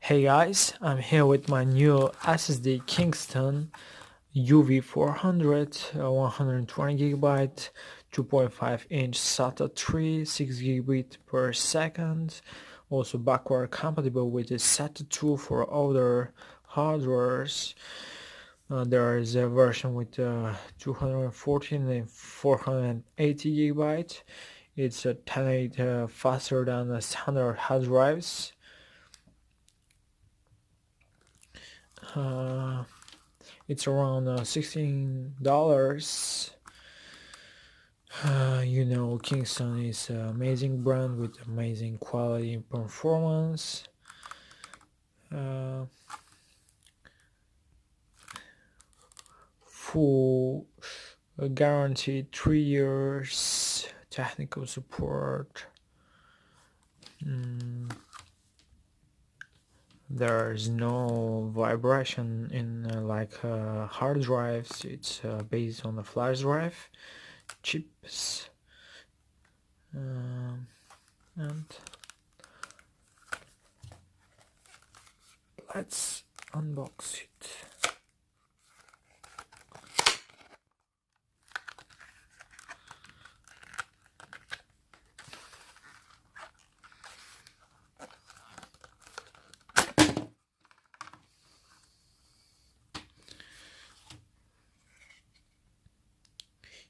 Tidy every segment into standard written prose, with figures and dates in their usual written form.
Hey guys, I'm here with my new SSD Kingston UV400, 120GB, 2.5-inch SATA 3, 6 gigabit per second, also backward compatible with the SATA 2 for other hardwares. There is a version with 214 and 480 GB. It's a 10x faster than the standard hard drives. It's around $16. Kingston is an amazing brand with amazing quality and performance. Full guaranteed 3 years technical support. There's no vibration in hard drives. It's based on the flash drive chips, and let's unbox it.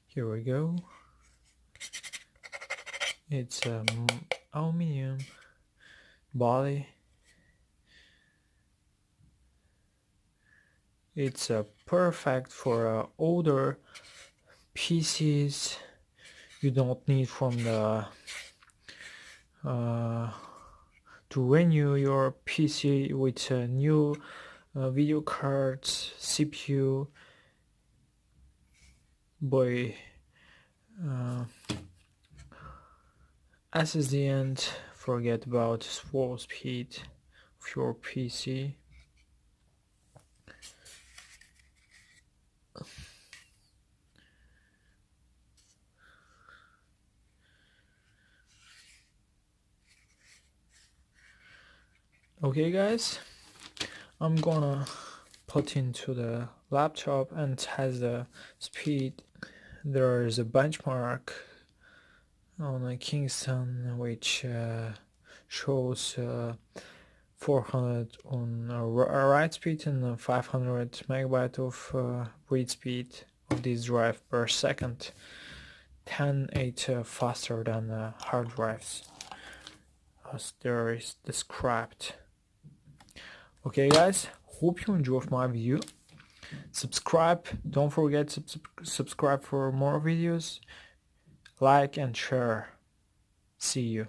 Here we go. It's aluminum body. It's perfect for older PCs. You don't need from the to renew your PC with a new video cards, CPU. Boy, SSD, and forget about swap speed of your PC. Okay guys, I'm gonna put into the laptop and test the speed. There is a benchmark on a Kingston which shows 400 on write speed and 500 megabyte of read speed of this drive per second. 10x faster than hard drives, as there is described. Okay guys, hope you enjoyed my video. Subscribe, don't forget to subscribe for more videos. Like and share. See you.